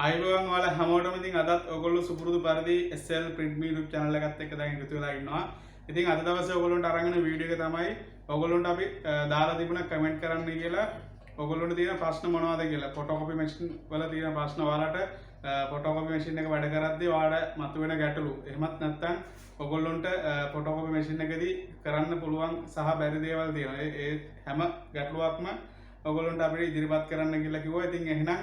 අයිබෝන් වල හැමෝටම ඉතින් අදත් ඔයගොල්ලෝ සුපුරුදු පරිදි SL print me YouTube channel එකත් එක්ක දැන් එකතු වෙලා ඉන්නවා. ඉතින් අද දවසේ ඔයගොල්ලන්ට අරගෙන වීඩියෝ එක තමයි ඔයගොල්ලන්ට අපි දාලා තිබුණා කමෙන්ට් කරන්න කියලා ඔයගොල්ලන්ට තියෙන ප්‍රශ්න මොනවද කියලා. ෆොටෝකෝපි මැෂින් වල තියෙන ප්‍රශ්න ඔයාලට ෆොටෝකෝපි මැෂින් එක වැඩ කරද්දී ඔයාලට මතුවෙන ගැටලු. එහෙමත් නැත්නම් ඔයගොල්ලන්ට ෆොටෝකෝපි මැෂින් එකදී කරන්න පුළුවන් සහ බැරි දේවල් තියෙනවා. ඒ හැම ගැටලුවක්ම ඔයගොල්ලන්ට අපිට ඉදිරිපත් කරන්න කියලා කිව්වා. ඉතින් එහෙනම්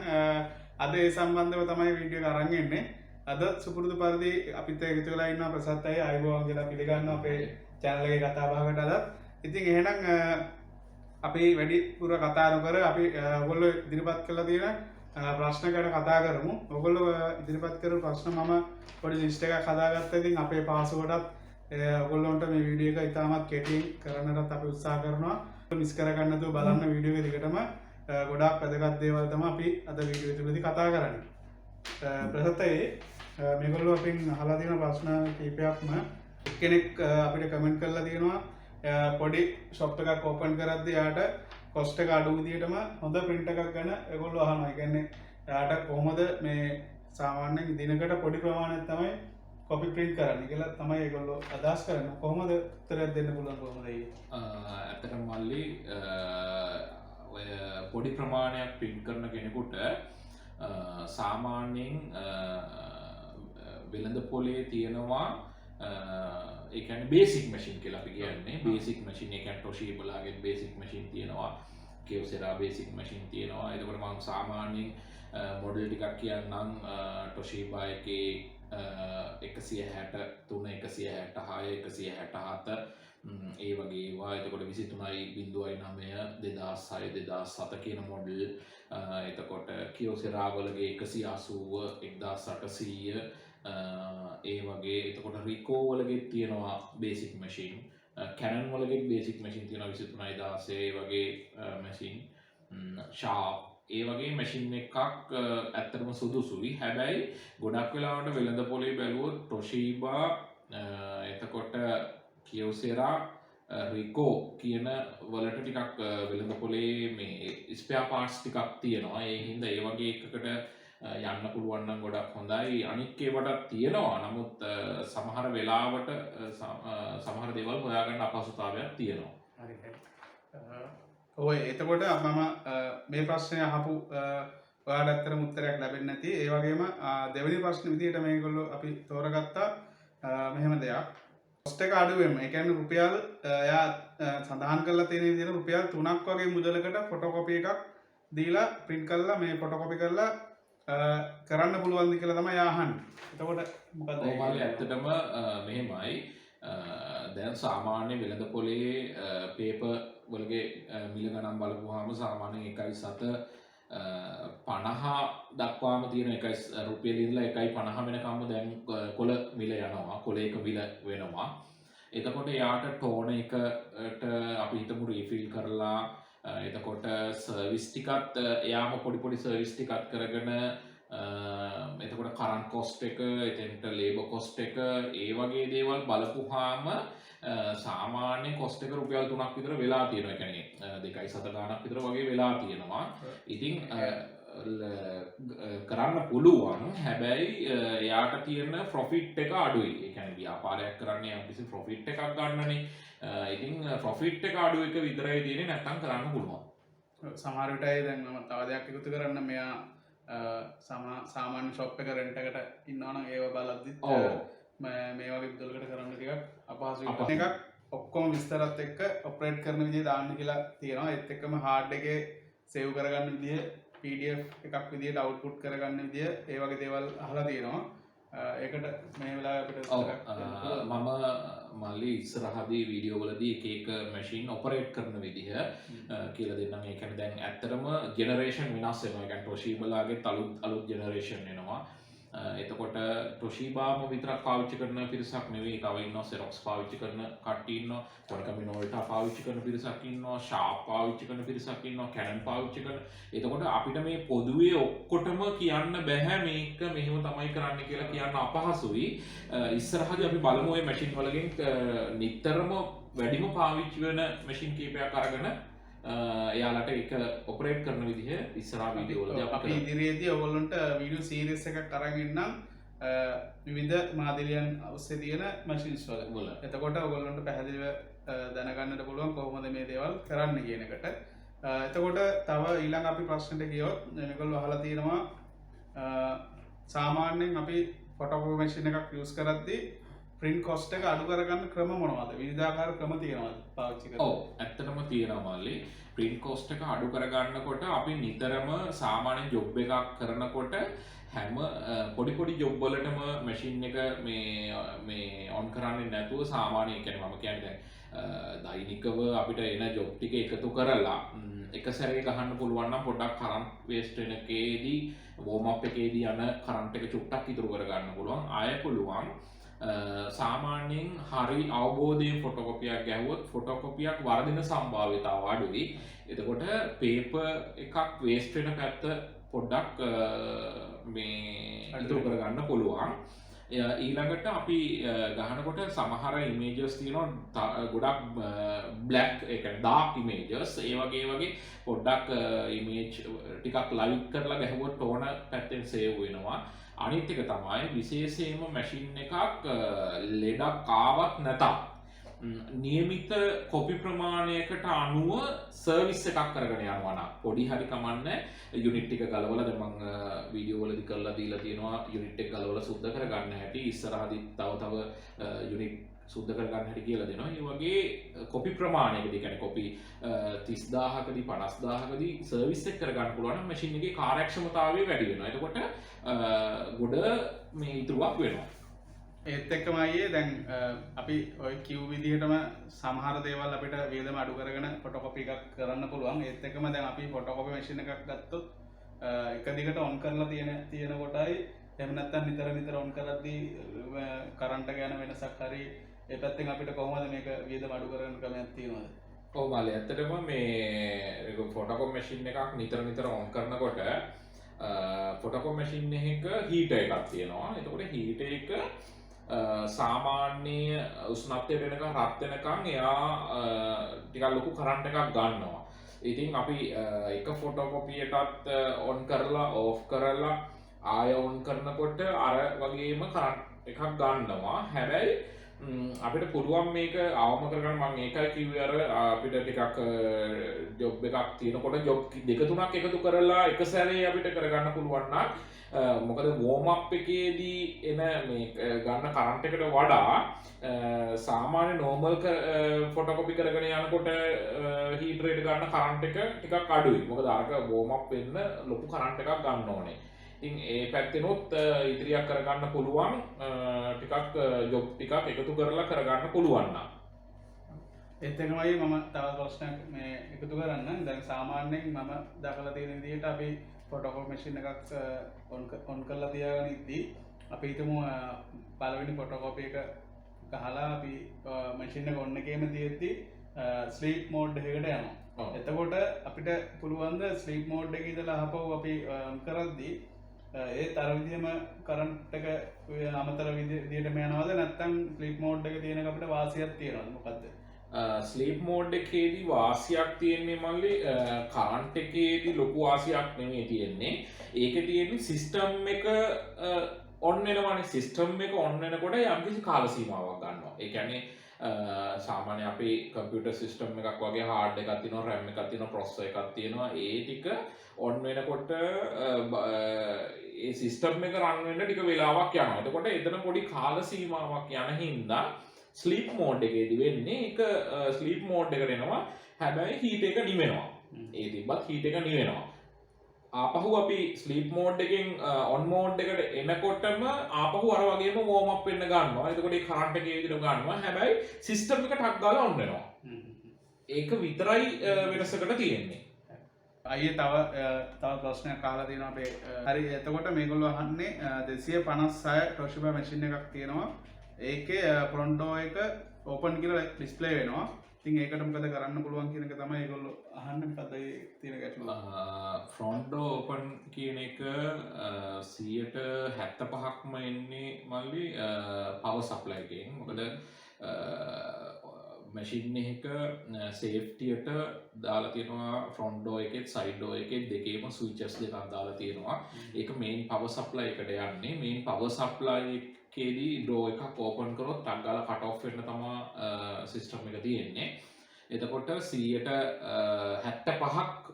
අද ඒ සම්බන්ධව තමයි වීඩියෝ එක අරන් එන්නේ. අද සුපුරුදු පරිදි අපිත් එකතු වෙලා ඉන්නවා ප්‍රසත් අය අයබෝවන් කියලා පිළිගන්නවා අපේ channel එකේ කතා බහකට අදත්. ඉතින් එහෙනම් අපි වැඩිපුර කතා නොකර අපි ඔයගොල්ලෝ ඉදිරිපත් කරලා තියෙන ප්‍රශ්න ගැන කතා කරමු. ඔයගොල්ලෝ ඉදිරිපත් කරපු ප්‍රශ්න මම පොඩි ලිස්ට් එකක් හදාගත්තා. ඉතින් අපේ පාස්වර්ඩ්ත් ඔයගොල්ලන්ට මේ වීඩියෝ එක ඉතාමත් කෙටියෙන් කරන්නටත් අපි උත්සාහ කරනවා. මිස් කරගන්න නැතුව බලන්න වීඩියෝ එක දිගටම ගොඩක් වැදගත් දේවල් තමයි අපි අද වීඩියෝ එකේදී කතා කරන්නේ. ප්‍රසතයේ මේගොල්ලෝ අපින් අහලා තියෙන ප්‍රශ්න කීපයක්ම කෙනෙක් අපිට කමෙන්ට් කරලා තියෙනවා පොඩි ෂොප් එකක් ඕපන් කරද්දී යාට කොස්ට් එක අඩු විදියටම හොඳ print එකක් ගන්න ඒගොල්ලෝ අහනවා. ඒ කියන්නේ යාට කොහොමද මේ සාමාන්‍යයෙන් දිනකට පොඩි ප්‍රමාණයක් තමයි කොපි print කරන්නේ කියලා තමයි ඒගොල්ලෝ අදහස් කරන්නේ. කොහොමද උත්තරයක් දෙන්න පුළුවන් කොහොමද ඒ? ඇත්තටම මල්ලි ඔය පොඩි ප්‍රමාණයක් print කරන කෙනෙකුට සාමාන්‍යයෙන් වෙළඳ පොලේ තියෙනවා ඒ කියන්නේ බේසික් මැෂින් කියලා අපි කියන්නේ. බේසික් මැෂින් ඒ කියන්නේ Toshiba ලාගේ බේසික් මැෂින් තියෙනවා. Kyocera බේසික් මැෂින් තියෙනවා. එතකොට මම සාමාන්‍යයෙන් මොඩල් ටිකක් කියන්නම්. Toshiba එකේ 163 166 167 ඒ වගේ ඒවා. එතකොට 23.9 2006 2007 කියන මොඩල්. එතකොට Kyocera වලගේ 180 1800 ඒ වගේ. එතකොට Ricoh වලගේ තියෙනවා බේසික් මැෂින්. Canon වලගේ බේසික් මැෂින් තියෙනවා 2316 ඒ වගේ මැෂින්. Sharp ඒ වගේ මැෂින් එකක් ඇත්තටම සුදුසුයි. හැබැයි ගොඩක් වෙලාවට වෙළඳ පොලේ බැලුවොත් Toshiba එතකොට Kyocera Ricoh කියන වලට ටිකක් වෙළඳ පොලේ මේ ස්පෙයා පාර්ට්ස් ටිකක් තියෙනවා. ඒ හින්දා ඒ වගේ එකකට යන්න පුළුවන් නම් ගොඩක් හොඳයි. අනික් ඒවටත් තියෙනවා. නමුත් සමහර වෙලාවට සමහර දේවල් හොයාගන්න අපහසුතාවයක් තියෙනවා. හරි හරි. ඔය එතකොට මම මේ ප්‍රශ්නේ අහපු ඔයාලට ඇත්තටම උත්තරයක් ලැබෙන්නේ නැති. ඒ වගේම දෙවෙනි ප්‍රශ්නේ විදිහට මේගොල්ලෝ අපි තෝරගත්තා මෙහෙම දෙයක්. කොස්ට් එක අඩු වෙම. ඒ කියන්නේ රුපියල් එයා සඳහන් කරලා තියෙන විදිහට රුපියල් 3ක් වගේ මුදලකට ෆොටෝකෝපි එකක් දීලා print කරලා මේ ෆොටෝකෝපි කරලා කරන්න පුළුවන්ද කියලා තමයි අහන්නේ. එතකොට මොකද ඔය මාළේ ඇත්තටම මෙහෙමයි. දැන් සාමාන්‍ය වෙළඳ පොලේ පේපර් වලගේ මිල ගණන් බලපුවාම සාමාන්‍යයෙන් 1.7 50 දක්වාම තියෙන රුපියල් ඉඳලා 1.50 වෙනකම්ම දැන් කොළ මිල යනවා. කොළයක මිල වෙනවා. එතකොට යාට ටෝන එකට අපි හිතමු රීෆිල් කරලා එතකොට සර්විස් ටිකත් එයාම පොඩි සර්විස් ටිකත් කරගෙන එතකොට කරන්ට් කොස්ට් එක එතෙන්ට ලේබර් කොස්ට් එක ඒ වගේ දේවල් බලපුවාම සාමාන්‍ය කොස්ට් එක රුපියල් 3ක් විතර වෙලා තියෙනවා. ඒ කියන්නේ 2.7 ගාණක් විතර වගේ වෙලා තියෙනවා. ඉතින් කරන්න පුළුවන්. හැබැයි එයාට තියෙන ප්‍රොෆිට් එක අඩුයි. ඒ කියන්නේ ව්‍යාපාරයක් කරන්නේ යම් කිසි ප්‍රොෆිට් එකක් ගන්නනේ. ඉතින් ප්‍රොෆිට් එක අඩු එක විතරයි තියෙන්නේ. නැත්තම් කරන්න පුළුවන්. සමහර විට දැන් මම තව දෙයක් එකතු කරන්න මෙයා සාමාන්‍ය ෂොප් එක රෙන්ට් එකට ඉන්නවනම් ඒව බලද්දිත් මේ වගේ විදිහකට කරන්න ටිකක් අපහසුයි. එකක් ඔක්කොම විස්තරات එක්ක ඔපරේට් කරන විදිහ දාන්න කියලා තියෙනවා. ඒත් එක්කම හાર્ඩ් එකේ සේව් කරගන්න විදිහ PDF එකක් විදිහට අවුට්පුට් කරගන්න විදිහ ඒ වගේ දේවල් අහලා තියෙනවා. ඒකට මේ වෙලාවේ අපිට මම මල්ලි ඉස්සරහදී වීඩියෝ වලදී එක මැෂින් ඔපරේට් කරන විදිහ කියලා දෙන්නම්. ඒ කියන්නේ දැන් ඇත්තටම ජෙනරේෂන් වෙනස් වෙනවා. ඒ කියන්නේ Toshiba ලාගේ අලුත් ජෙනරේෂන් එනවා. එතකොට Toshibaම විතරක් පාවිච්චි කරන පිරිසක් නෙවෙයි. තව ඉන්නවා Xerox පාවිච්චි කරන කට්ටිය ඉන්නවා. Konica Minolta පාවිච්චි කරන පිරිසක් ඉන්නවා. Sharp පාවිච්චි කරන පිරිසක් ඉන්නවා. Canon පාවිච්චි කරන. එතකොට අපිට මේ පොදුවේ ඔක්කොටම කියන්න බෑ මේක මෙහෙම තමයි කරන්න කියලා කියන්න අපහසුයි. ඉස්සරහදී අපි බලමු මේ මැෂින් වලගෙන් නිතරම වැඩිම පාවිච්චි වෙන මැෂින් කීපයක් අරගෙන එයාලට එක ඔපරේට් කරන විදිහ ඉස්සරහා වීඩියෝ වලදී අපි ඉදිරියේදී ඔයගොල්ලන්ට වීඩියෝ සීරීස් එකක් අරන් ඉන්නම් විවිධ මාදිලියන් ඔස්සේ තියෙන මැෂින්ස් වල. එතකොට ඔයගොල්ලන්ට පැහැදිලිව දැනගන්නට පුළුවන් කොහොමද මේ දේවල් කරන්න කියන එකට. එතකොට තව ඊළඟ අපි ප්‍රශ්නෙට ගියොත් මේගොල්ලෝ අහලා තියෙනවා සාමාන්‍යයෙන් අපි ෆොටෝකෝපි මැෂින් එකක් යූස් කරද්දී print cost එක අඩු කරගන්න ක්‍රම මොනවද? විවිධාකාර ක්‍රම තියෙනවද පාවිච්චි කරලා? ඔව් ඇත්තටම තියෙනවා මල්ලි. print cost එක අඩු කරගන්නකොට අපි නිතරම සාමාන්‍ය ජොබ් එකක් කරනකොට හැම පොඩි ජොබ් වලටම මැෂින් එක මේ ඔන් කරන්නේ නැතුව සාමාන්‍ය කියන්නේ මම කියන්නේ දැන් දෛනිකව අපිට එන ජොබ් ටික එකතු කරලා එක සැරේ ගහන්න පුළුවන් නම් පොඩ්ඩක් කරන්ට් වේස්ට් වෙන එකේදී වෝම් අප් එකේදී යන කරන්ට් එක චුට්ටක් ඉතුරු කරගන්න පුළුවන්. ආය පුළුවන් සාමාන්‍යයෙන් හරි අවබෝධයෙන් ෆොටෝකොපියක් ගැහුවොත් ෆොටෝකොපියක් වර්ධන සම්භාව්‍යතාව අඩුයි. එතකොට පේපර් එකක් වේස්ට් වෙන පැත්ත පොඩ්ඩක් මේ ඉතුරු කරගන්න පුළුවන්. ඊළඟට අපි ගහනකොට සමහර ඉමේජස් තියෙනවා ගොඩක් බ්ලැක් ඒ කියන්නේ ඩාර්ක් ඉමේජස් ඒ වගේ පොඩ්ඩක් ඉමේජ් ටිකක් ලයිට් කරලා ගැහුවොත් ටෝන පැත්තෙන් සේව් වෙනවා. අනිත් එක තමයි විශේෂයෙන්ම මැෂින් එකක් ලෙඩක් ආවත් නැතත් නියමිත කොපි ප්‍රමාණයකට අනුව සර්විස් එකක් කරගෙන යනවා නම් පොඩි හරි කමන්නේ යුනිට් එක ගලවලා දැන් මම වීඩියෝ වලදී කරලා දීලා තියෙනවා යුනිට් එක ගලවලා සුද්ධ කරගන්න හැටි ඉස්සරහදී තව යුනිට් සුද්ධ කරගන්න හැටි කියලා දෙනවා. ඒ වගේ කොපි ප්‍රමාණයකදී කියන්නේ කොපි 30000කදී 50000කදී සර්විස් එක කරගන්න පුළුවන් නම් මැෂින් එකේ කාර්යක්ෂමතාවය වැඩි වෙනවා. එතකොට ගොඩ මේ ඉතුරුවක් වෙනවා. ඒත් එක්කම අයියේ දැන් අපි ඔය කිව් විදිහටම සමහර දේවල් අපිට වේදම අඩු කරගෙන ෆොටෝකොපි එකක් කරන්න පුළුවන්. ඒත් එක්කම දැන් අපි ෆොටෝකොපි මැෂින් එකක් ගත්තොත් එක දිගට ඔන් කරලා තියෙන කොටයි එහෙම නැත්නම් නිතර ඔන් කරද්දී කරන්ට් එක යන වෙනසක් හරි ඒ පැත්තෙන් අපිට කොහොමද මේක වේදම අඩු කරගන්න ක්‍රමයක් තියෙනවද? ඔව් මාලේ ඇත්තටම මේ ෆොටෝකොපි මැෂින් එකක් නිතර ඔන් කරනකොට ෆොටෝකොපි මැෂින් එකක හීටර් එකක් තියෙනවා. එතකොට හීටර් එක සාමාන්‍ය උෂ්ණත්වය වෙනකන් රත් වෙනකන් එයා ටිකක් ලොකු කරන්ට් එකක් ගන්නවා. ඉතින් අපි එක ෆොටෝකොපියටත් ඔන් කරලා ඕෆ් කරලා ආය ඔන් කරනකොට අර වගේම කරන්ට් එකක් ගන්නවා. හැබැයි අපිට පුළුවන් මේක අවම කරගන්න මම ඒකයි කිව්වේ අර අපිට ටිකක් ජොබ් එකක් තියෙනකොට ජොබ් දෙක තුනක් එකතු කරලා එක සැරේ අපිට කරගන්න පුළුවන් නම් මොකද වෝම් අප් එකේදී එන මේ ගන්න කරන්ට් එකට වඩා සාමාන්‍ය නෝමල් ෆොටෝකොපි කරගෙන යනකොට හීට් රේට් ගන්න කරන්ට් එක ටිකක් අඩුයි. මොකද අරක වෝම් අප් වෙන්න ලොකු කරන්ට් එකක් ගන්න ඕනේ. ඉතින් ඒ පැත්තෙනොත් ඉදිරියක් කරගන්න පුළුවන් ටිකක් ජොබ් ටිකක් එකතු කරලා කරගන්න පුළුවන් නම්. ඒත් එකමයි මම තව ප්‍රශ්නයක් මේ එකතු කරන්න. දැන් සාමාන්‍යයෙන් මම දැකලා තියෙන විදිහට අපි ෆොටෝකොපි මැෂින් එකක් ඔන් කරලා තියාගෙන ඉද්දී අපි හිතමු පළවෙනි ෆොටෝකොපි එක ගහලා අපි මැෂින් එක ඔන් එකේම තියෙද්දි ස්ලීප් මෝඩ් එකකට යනවා. එතකොට අපිට පුළුවන් ද ස්ලීප් මෝඩ් එකේ ඉඳලා ආපහු අපි ඔන් කරද්දී ඒ තර විදිහම කරන්ට් එක අමතර විදිහටම යනවද නැත්නම් ස්ලීප් මෝඩ් එක තියෙනක අපිට වාසියක් තියෙනවද මොකද්ද? ස්ලීප් මෝඩ් එකේදී වාසියක් තියෙන්නේ මල්ලි කරන්ට් එකේදී ලොකු වාසියක් නෙමෙයි තියෙන්නේ. ඒකේ තියෙන්නේ සිස්ටම් එක ඔන් වෙනවනේ. සිස්ටම් එක ඔන් වෙනකොට යම්කිසි කාල සීමාවක් ගන්නවා. ඒ කියන්නේ සාමාන්‍ය අපේ කම්පියුටර් සිස්ටම් එකක් වගේ හાર્ඩ් එකක් තියෙනවා, RAM එකක් තියෙනවා, ප්‍රොසෙසර් එකක් තියෙනවා. ඒ ටික ඔන් වෙනකොට ඒ සිස්ටම් එක රන් වෙන්න ටික වෙලාවක් යනවා. එතකොට එතන පොඩි කාල සීමාවක් යන හින්දා ස්ලීප් මෝඩ් එකේදී වෙන්නේ ඒක ස්ලීප් මෝඩ් එකට එනවා. හැබැයි හීට් එක නිවෙනවා. ඒ තිබ්බත් හීට් එක නිවෙනවා. ආපහු අපි ස්ලීප් මෝඩ් එකෙන් ඔන් මෝඩ් එකට එනකොටම ආපහු අර වගේම වෝම් අප් වෙන්න ගන්නවා. එතකොට ඒ කරන්ට් එකේ විදිහට ගන්නවා. හැබැයි සිස්ටම් එක ටක් ගාලා ඔන් වෙනවා. ඒක විතරයි වෙනසකට තියෙන්නේ. අයියේ තව ප්‍රශ්නයක් අහලා තියෙනවා අපේ. හරි එතකොට මේගොල්ලෝ අහන්නේ 256 ටොෂිබා මැෂින් එකක් තියෙනවා. ඒකේ ෆ්‍රොන්ට් එක ඕපන් කියලා ඩිස්ප්ලේ වෙනවා. ඉතින් ඒකට මොකද කරන්න පුළුවන් කියන එක තමයි ඒගොල්ලෝ අහන්නේ. මොකද ඒ තියෙන ගැටලුව? ෆ්‍රොන්ට් ඕපන් කියන එක 175%ක්ම එන්නේ මල්ලි පවර් සප්ලයි එකෙන්. මොකද මැෂින් එක සේෆ්ටියට දාලා තියෙනවා ෆ්‍රොන්ට් ඩෝ එකෙත් සයිඩ් ඩෝ එකෙත් දෙකේම ස්විචස් දෙකක් දාලා තියෙනවා. ඒක මේන් පවර් සප්ලයි එකට යන්නේ. මේන් පවර් සප්ලයි එකේදී ඩෝ එකක් ඕපන් කරොත් ටක් ගාලා කට් ඔෆ් වෙන්න තමයි සිස්ටම් එක තියෙන්නේ. එතකොට 75ක්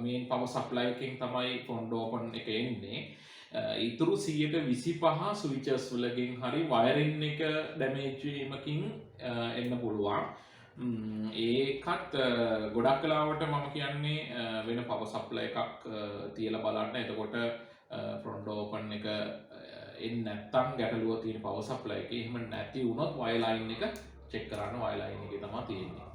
මේන් පවර් සප්ලයි එකෙන් තමයි ෆ්‍රොන්ට් ඕපන් එක එන්නේ. ඉතුරු 125 ස්විචස් වලකින් හරි වයරින් එක ඩැමේජ් වීමකින් එන්න පුළුවන්. ඒකත් ගොඩක් වෙලාවට මම කියන්නේ වෙන පවර් සප්ලයි එකක් තියලා බලන්න. එතකොට ෆ්‍රොන්ට් ඕපන් එක එන්නේ නැත්තම් ගැටලුව තියෙන පවර් සප්ලයි එකේ. එහෙම නැති වුණොත් වයර් ලයින් එක චෙක් කරන්න වයර් ලයින් එකේ තමයි තියෙන්නේ.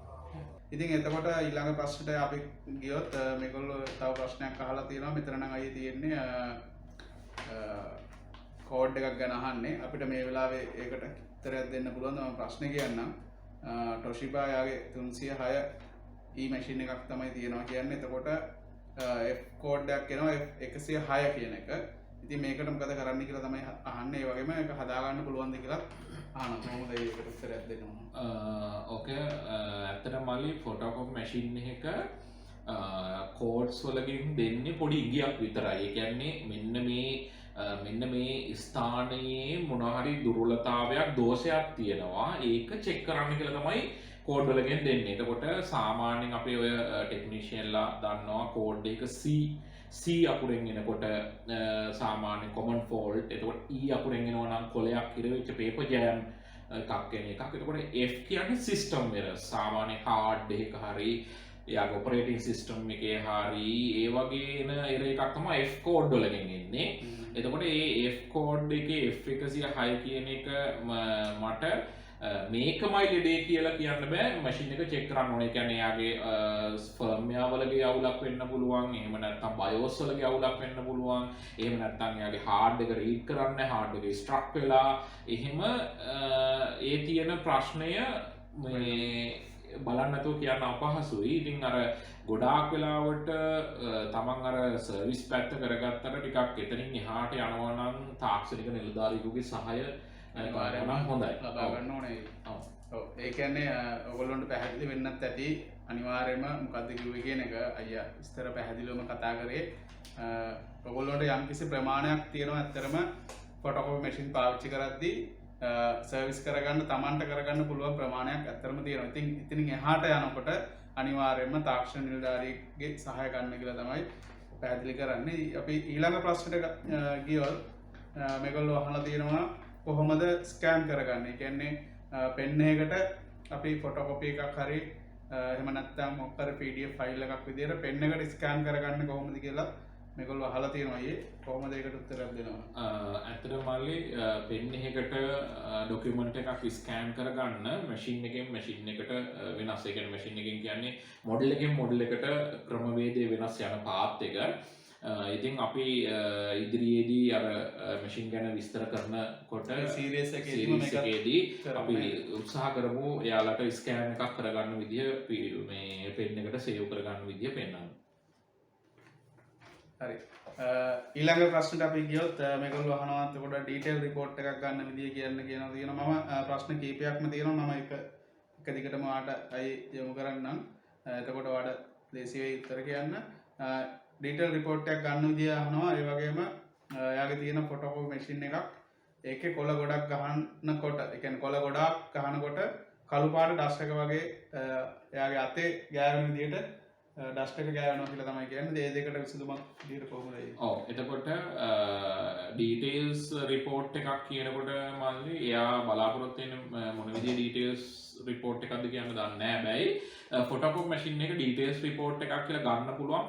ඉතින් එතකොට ඊළඟ ප්‍රශ්නට අපි ගියොත් මේගොල්ලෝ තව ප්‍රශ්නයක් අහලා තියෙනවා. මෙතන නම් අයියේ තියෙන්නේ කෝඩ් එකක් ගැන අහන්නේ. අපිට මේ වෙලාවේ ඒකට උත්තරයක් දෙන්න පුළුවන්. මම ප්‍රශ්නේ කියන්නම්. Toshiba යාගේ 306 E මැෂින් එකක් තමයි තියෙනවා කියන්නේ. එතකොට F කෝඩ් එකක් එනවා F106 කියන එක. ඉතින් මේකට මොකද කරන්න කියලා තමයි අහන්නේ. ඒ වගේම ඒක හදා ගන්න පුළුවන්ද කියලා අහනවා. කොහොමද ඒකට උත්තරයක් දෙන්න ඕන? ඕකේ ඇත්තටම මල්ලි ෆොටෝකොපි මැෂින් එකක කෝඩ්ස් වලකින් දෙන්නේ පොඩි ඉගියක් විතරයි. ඒ කියන්නේ මෙන්න මේ ස්ථානයේ මොන හරි දුර්වලතාවයක් දෝෂයක් තියෙනවා. ඒක චෙක් කරන්න කියලා තමයි කෝඩ් වලකින් දෙන්නේ. එතකොට සාමාන්‍යයෙන් අපි ඔය ටෙක්නීෂියන්ලා දන්නවා කෝඩ් එක C අකුරෙන් එනකොට සාමාන්‍ය common fault. එතකොට E අකුරෙන් එනවා නම් කොලයක් ඉරවෙච්ච paper jam එකක් එන එකක්. එතකොට F කියන්නේ system error. සාමාන්‍ය hard එකක හරි යාගේ ඔපරේටිං සිස්ටම් එකේ හරි ඒ වගේ එන error එකක් තමයි F කෝඩ් වලකින් එන්නේ. එතකොට මේ F කෝඩ් එකේ F106 කියන එක මට මේකමයි ලෙඩේ කියලා කියන්න බෑ. මැෂින් එක චෙක් කරන්න ඕනේ. ඒ කියන්නේ යාගේ ෆර්ම්වෙයාර් වලගේ අවුලක් වෙන්න පුළුවන්. එහෙම නැත්නම් BIOS වලගේ අවුලක් වෙන්න පුළුවන්. එහෙම නැත්නම් යාගේ හાર્ඩ් එක රීඩ් කරන්නේ හાર્ඩ් එක ස්ට්‍රක් වෙලා. එහෙම ඒ තියෙන ප්‍රශ්නය මේ බලන්න නැතුව කියන්න අපහසුයි. ඉතින් අර ගොඩාක් වෙලාවට තමන් අර සර්විස් පැත්ත කරගත්තට ටිකක් එතනින් එහාට යනවා නම් තාක්ෂණික නිලධාරියෙකුගේ සහාය ගන්න හොඳයි. ලබා ගන්න ඕනේ. ඔව්. ඒ කියන්නේ ඔයගොල්ලන්ට පැහැදිලි වෙන්නත් ඇති අනිවාර්යයෙන්ම මොකද්ද කිව්වේ කියන එක අයියා විස්තර පැහැදිලිවම කතා කරේ. ඔයගොල්ලන්ට යම්කිසි ප්‍රමාණයක් තියෙනවා ඇත්තරම ෆොටෝකොපි මැෂින් පාවිච්චි කරද්දී සර්විස් කරගන්න තමන්ට කරගන්න පුළුවන් ප්‍රමාණයක් ඇත්තරම තියෙනවා. ඉතින් ඉතින් එහාට යනකොට අනිවාර්යයෙන්ම තාක්ෂණ නිලධාරියෙක්ගේ සහාය ගන්න කියලා තමයි පැහැදිලි කරන්නේ. අපි ඊළඟ ප්‍රශ්නට ගියොත් මේගොල්ලෝ අහලා තියෙනවා කොහොමද ස්කෑන් කරගන්නේ? ඒ කියන්නේ පෙන් එකකට අපි ෆොටෝකොපි එකක් හරි එහෙම නැත්නම් මොකක් හරි PDF ෆයිල් එකක් විදිහට පෙන් එකට ස්කෑන් කරගන්නේ කොහොමද කියලා මේගොල්ලෝ අහලා තියෙනවා. අයියේ කොහොමද ඒකට උත්තරයක් දෙනවා? ඇත්තටම මල්ලි පෙන් එකකට ඩොකියුමන්ට් එකක් ස්කෑන් කරගන්න මැෂින් එකෙන් මැෂින් එකට වෙනස්. ඒ කියන්නේ මැෂින් එකෙන් කියන්නේ මොඩල් එකෙන් මොඩල් එකට ක්‍රමවේදය වෙනස් යන පාත් එක. ඉතින් අපි ඉදිරියේදී අර මැෂින් ගැන විස්තර කරනකොට සීරීස් එකේදී අපි උත්සාහ කරමු එයාලට ස්කෑන් එකක් කරගන්න විදිය මේ පෙන් එකට සේව් කරගන්න විදිය පෙන්වන්න. හරි. ඊළඟ ප්‍රශ්නට අපි ගියොත් මේගොල්ලෝ අහනවා එතකොට ඩීටේල් රිපෝට් එකක් ගන්න විදිය කියනවා තියෙනවා. මම ප්‍රශ්න කීපයක්ම තියෙනවා. මම එක දිගටම ඔයාලට අයි යොමු කරන්නම්. එතකොට ඔයාලට ලේසි වෙයි උත්තර කියන්න. ඩීටේල් රිපෝට් එකක් ගන්න විදිය අහනවා. ඒ වගේම එයාගේ තියෙන ෆොටෝකොපි මැෂින් එකක් ඒකේ කොළ ගොඩක් ගහනකොට ඒ කියන්නේ කොළ ගොඩක් ගහනකොට කළු පාට ඩස්ට් එක වගේ එයාගේ අතේ ගෑවෙන විදියට ඩස්ට් එක ගෑවෙනවා කියලා තමයි කියන්නේ. මේ දෙකට විසඳුමක් විදියට කොහොමද ඒ? ඔව් එතකොට ඩීටේල්ස් රිපෝට් එකක් කියනකොට මල්ලි එයා බලාපොරොත්තු වෙන මොන විදිහේ ඩීටේල්ස් රිපෝට් එකක්ද කියන්න දන්නේ නැහැ. හැබැයි ෆොටෝකොපි මැෂින් එක ඩීටේල්ස් රිපෝට් එකක් කියලා ගන්න පුළුවන්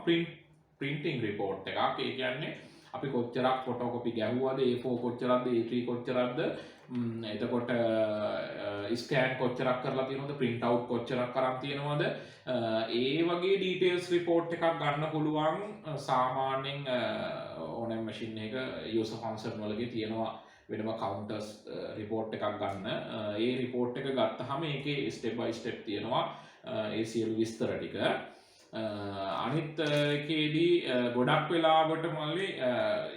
printing report එකක්. ඒ කියන්නේ අපි කොච්චරක් ෆොටෝකොපි ගැහුවද, A4 කොච්චරක්ද, A3 කොච්චරක්ද, එතකොට ස්කෑන් කොච්චරක් කරලා තියෙනවද, print out කොච්චරක් කරන් තියෙනවද, ඒ වගේ ඩීටේල්ස් රිපෝට් එකක් ගන්න පුළුවන්. සාමාන්‍යයෙන් ඕනෑම මැෂින් එක user function වලගේ තියෙනවා වෙනම counters report එකක් ගන්න. ඒ report එක ගත්තාම ඒකේ step by step තියෙනවා ඒ සියලු විස්තර ටික. අනිත් එකේදී ගොඩක් වෙලාවට මල්ලි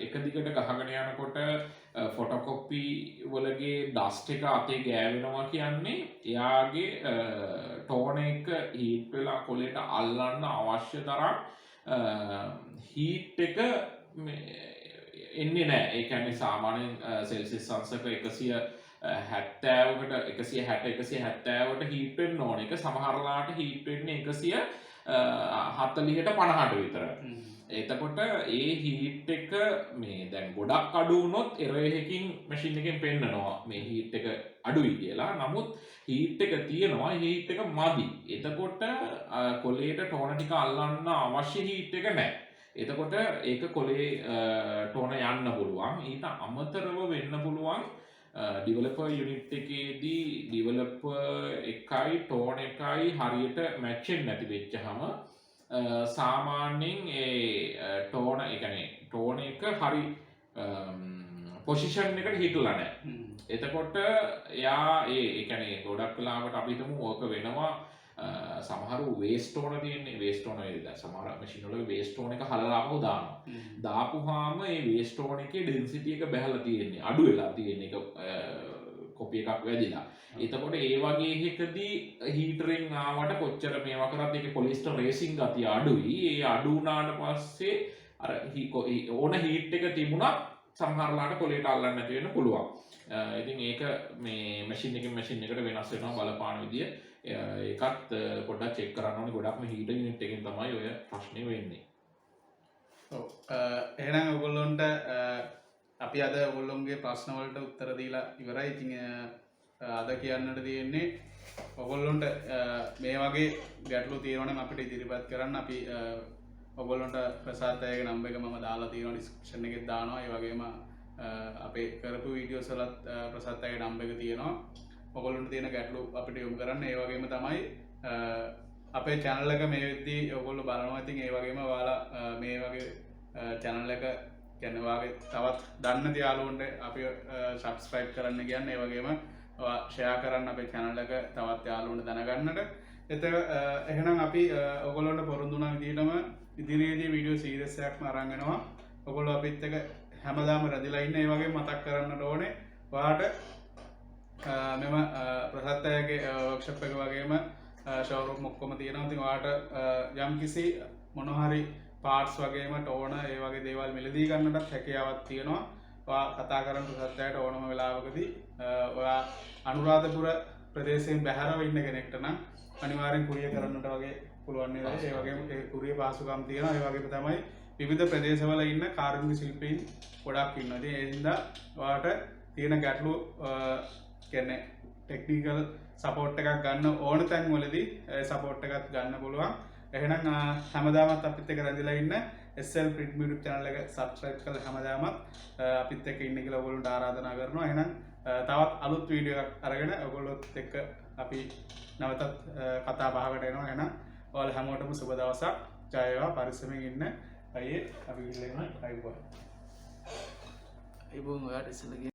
එක දිගට ගහගෙන යනකොට ෆොටකොපි වලගේ ඩස්ට් එක අතේ ගෑවෙනවා කියන්නේ එයාගේ ටෝන එක හීට් වෙලා කොලේට අල්ලන්න අවශ්‍ය තරම් හීට් එක එන්නේ නෑ. ඒ කියන්නේ සාමාන්‍යයෙන් සෙල්සියස් අංශක 170කට 160 හීට් වෙන්න ඕන එක සමහරලාට හීට් වෙන්නේ 140ට 50ට විතර. එතකොට ඒ හීට් එක මේ දැන් ගොඩක් අඩු වුණොත් එරෙහිකින් මැෂින් එකෙන් පෙන්නනවා මේ හීට් එක අඩුයි කියලා. නමුත් හීට් එක තියෙනවා, හීට් එක මදි. එතකොට කොලේට ටෝන ටික අල්ලන්න අවශ්‍ය හීට් එක නැහැ. එතකොට ඒක කොලේ ටෝන යන්න පුළුවන්. ඊට අමතරව වෙන්න පුළුවන් ඩිවලපර් යුනිට් එකේදී ඩිවලපර් එකයි ටෝන එකයි හරියට මැච් වෙන්නේ නැති වෙච්චහම සාමාන්‍යයෙන් ඒ ටෝන ටෝන එක හරි පොසිෂන් එකට හිටලා නැහැ. එතකොට එයා ඒ කියන්නේ ගොඩක් වෙලාවට අපි හිතමු ඕක වෙනවා සමහරු වේස්ට් ටෝන තියෙන්නේ වේස්ට් ටෝන වේද සමහර මැෂින් වල වේස්ට් ටෝන එක හලලා ආපහු දානවා. දාපුවාම ඒ වේස්ට් ටෝන එකේ ඩෙන්සිටි එක බහැලා තියෙන්නේ අඩු වෙලා තියෙන එක කොපි එකක් වැදිලා. එතකොට ඒ වගේ එකදී හීටරෙන් ආවට කොච්චර මේවා කරත් ඒකේ පොලිස්ටර් රේසින් ගතිය අඩුයි. ඒ අඩු වුණාට පස්සේ අර ඕන හීට් එක තිබුණත් සමහරලාට කොලේට අල්ලන්න නැති වෙන්න පුළුවන්. ඉතින් ඒක මේ මැෂින් එකෙන් මැෂින් එකට වෙනස් වෙනවා බලපාන විදිය. ඒකත් පොඩ්ඩක් චෙක් කරන්න ඕනේ. ගොඩක්ම හීටර් යුනිට් එකෙන් තමයි ඔය ප්‍රශ්නේ වෙන්නේ. ඔව් එහෙනම් ඔයගොල්ලොන්ට අපි අද ඔයගොල්ලොන්ගේ ප්‍රශ්න වලට උත්තර දීලා ඉවරයි. ඉතින් අද කියන්නට තියෙන්නේ ඔයගොල්ලොන්ට මේ වගේ ගැටලු තියෙනවා නම් අපිට ඉදිරිපත් කරන්න. අපි ඔයගොල්ලොන්ට ප්‍රසාද් අයගේ නම්බර් එක මම දාලා තියෙනවා ඩිස්ක්‍රිප්ෂන් එකේ දානවා. ඒ වගේම අපේ කරපු වීඩියෝස් වලත් ප්‍රසාද් අයගේ නම්බර් එක තියෙනවා. ඔයගොල්ලොන්ට තියෙන ගැටලු අපිට යොමු කරන්න. ඒ වගේම තමයි අපේ channel එක මේ වෙද්දී ඔයගොල්ලෝ බලනවා. ඉතින් ඒ වගේම ඔයාලා මේ වගේ channel එක කියන්නේ ඔයාගේ තවත් දන්න නැති යාළුවන්ට අපි subscribe කරන්න කියන්නේ. ඒ වගේම ෂෙයා කරන්න අපේ channel එක තවත් යාළුවන්ට දැනගන්නට. එහෙනම් අපි ඔයගොල්ලන්ට පොරොන්දු වුණා විදිහටම ඉදිරියේදී වීඩියෝ සීරීස් එකක්ම අරන් එනවා. ඔයගොල්ලෝ අපිත් එක්ක හැමදාම රැඳිලා ඉන්න. ඒ වගේම මතක් කරන්නට ඕනේ ඔයාට මෙම ප්‍රසාද් අයගේ වර්ක්ෂොප් එක වගේම ෂෝරූම් ඔක්කොම තියෙනවා. ඉතින් ඔයාට යම්කිසි මොන හරි පාර්ට්ස් වගේම ටෝන ඒ වගේ දේවල් මිලදී ගන්නටත් හැකියාවක් තියෙනවා. ඔයා කතා කරන ප්‍රසාද් අයට ඕනම වෙලාවකදී ඔයා අනුරාධපුර ප්‍රදේශයෙන් බැහැරව ඉන්න කෙනෙක්ට නම් අනිවාර්යෙන් කුරිය කරන්නට වගේ පුළුවන් නේද? ඒ වගේම ඒ කුරිය පාසුකම් තියෙනවා. ඒ වගේම තමයි විවිධ ප්‍රදේශවල ඉන්න කාර්මික ශිල්පීන් ගොඩක් ඉන්නවා. ඉතින් ඒ හින්දා ඔයාට තියෙන ගැටලු කියන්නේ ටෙක්නිකල් සපෝට් එකක් ගන්න ඕන තැන්වලදී සපෝට් එකක් ගන්න පුළුවන්. එහෙනම් හැමදාමත් අපිත් එක්ක රැඳිලා ඉන්න SL Print YouTube channel එක subscribe කරලා හැමදාමත් අපිත් එක්ක ඉන්න කියලා ඔයගොල්ලන්ට ආරාධනා කරනවා. එහෙනම් තවත් අලුත් වීඩියෝ එකක් අරගෙන ඔයගොල්ලොත් එක්ක අපි නැවතත් කතා බහකට එනවා. එහෙනම් ඔයාලා හැමෝටම සුබ දවසක්. ජය වේවා. පරිස්සමෙන් ඉන්න. අයියේ අපි ගිහින් එන්න. අයිබෝන්. අයිබෝන් ඔයාට ඉස්සෙල්ලා